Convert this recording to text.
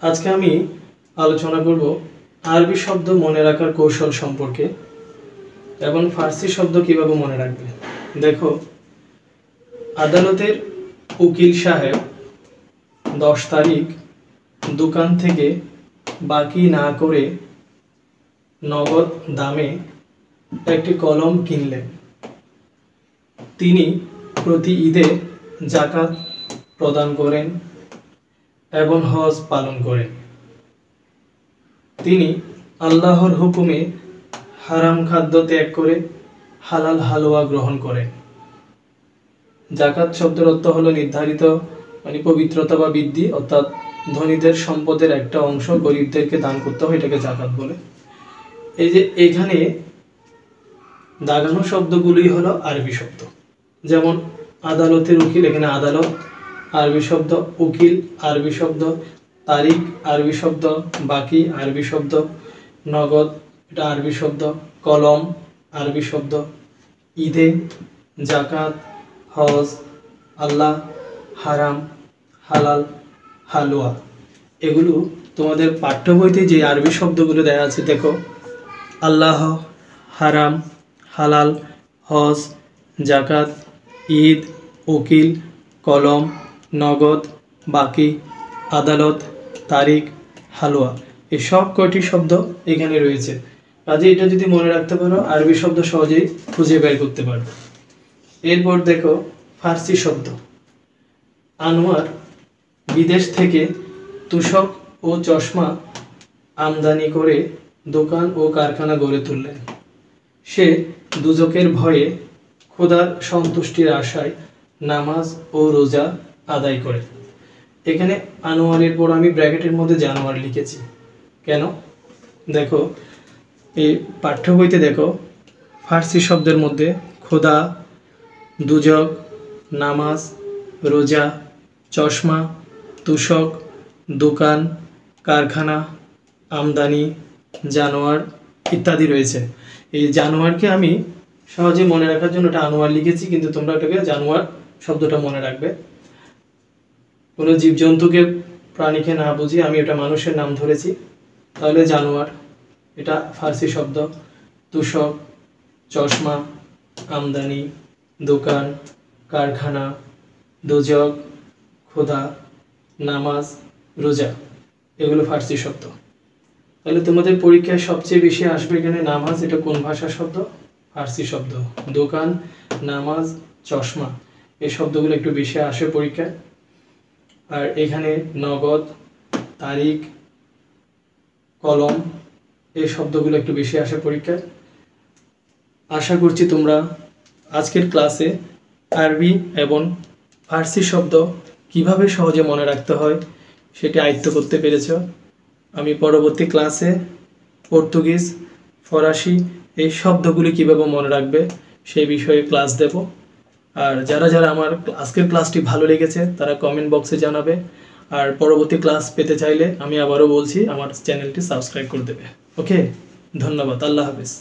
আজকে আমি আলোচনা করব আরবি শব্দ মনে রাখার কৌশল সম্পর্কে এবং ফার্সি শব্দ কিভাবে মনে রাখবে। দেখো, আদালতের উকিল সাহেব 10 তারিখ দোকান থেকে বাকি না করে নগদ দামে একটি কলম কিনলেন। তিনি প্রতি ঈদে যাকাত প্রদান করেন এবং হজ পালন করেন। তিনি আল্লাহর হুকুমে হারাম খাদ্য ত্যাগ করে হালাল হালুয়া গ্রহণ করেন। যাকাত শব্দের অর্থ হলো নির্ধারিত পবিত্রতা বা বৃদ্ধি, অর্থাৎ ধনীদের সম্পদের একটা অংশ গরিবদেরকে দান করতে হয়, এটাকে যাকাত বলে। এই যে এখানে দাগানো শব্দগুলি হলো আরবি শব্দ। যেমন আদালতের উকিল, এখানে আদালত আরবি শব্দ, উকিল আরবি শব্দ, তারিখ আরবি শব্দ, বাকি আরবি শব্দ, নগদ এটা আরবি শব্দ, কলম আরবি শব্দ, ঈদে, যাকাত, হজ, আল্লাহ, হারাম, হালাল, হালুয়া, এগুলো তোমাদের পাঠ্য বইতে যে আরবি শব্দগুলো দেওয়া আছে দেখো, আল্লাহ, হারাম, হালাল, হজ, যাকাত, ঈদ, উকিল, কলম, নগদ, বাকি, আদালত, তারিখ, হালুয়া, এই সব কয়টি শব্দ এখানে রয়েছে। কাজে এটা যদি মনে রাখতে পারো আরবি শব্দ সহজেই খুঁজে বের করতে পারবে। এরপর দেখো ফার্সি শব্দ। আনোয়ার বিদেশ থেকে তুষক ও চশমা আমদানি করে দোকান ও কারখানা গড়ে তুললেন। সে দুজকের ভয়ে খোদার সন্তুষ্টির আশায় নামাজ ও রোজা আদায় করে। এখানে আনোয়ারের পর আমি ব্র্যাকেটের মধ্যে জানোয়ার লিখেছি কেন? দেখো, এই পাঠ্য বইতে দেখো ফার্সি শব্দের মধ্যে খোদা, দুজক, নামাজ, রোজা, চশমা, তুষক, দোকান, কারখানা, আমদানি, জানোয়ার ইত্যাদি রয়েছে। এই জানোয়ারকে আমি সহজে মনে রাখার জন্য এটা আনোয়ার লিখেছি, কিন্তু তোমরা এটাকে জানোয়ার শব্দটা মনে রাখবে। কোনো জীবজন্তুকে, প্রাণীকে না বুঝিয়ে আমি এটা মানুষের নাম ধরেছি, তাহলে জানোয়ার এটা ফার্সি শব্দ। তুষক, চশমা, আমদানি, দোকান, কারখানা, দুজক, খোদা, নামাজ, রোজা, এগুলো ফার্সি শব্দ। তাহলে তোমাদের পরীক্ষায় সবচেয়ে বেশি আসবে এখানে নামাজ, এটা কোন ভাষার শব্দ? ফার্সি শব্দ। দোকান, নামাজ, চশমা, এই শব্দগুলো একটু বেশি আসে পরীক্ষায়। আর এখানে নগদ, তারিখ, কলম, এই শব্দগুলো একটু বেশি আসে পরীক্ষায়। আশা করছি তোমরা আজকের ক্লাসে আরবি এবং ফার্সি শব্দ কিভাবে সহজে মনে রাখতে হয় সেটি আয়ত্ত করতে পেরেছ। আমি পরবর্তী ক্লাসে পর্তুগিজ, ফরাসি এই শব্দগুলি কিভাবে মনে রাখবে সেই বিষয়ে ক্লাস দেব। আর যারা যারা আমার আজকের ক্লাসটি ভালো লেগেছে তারা কমেন্ট বক্সে জানাবে। আর পরবর্তী ক্লাস পেতে চাইলে আমি আবারও বলছি আমার চ্যানেলটি সাবস্ক্রাইব করে দেবে। ওকে, ধন্যবাদ, আল্লাহ হাফেজ।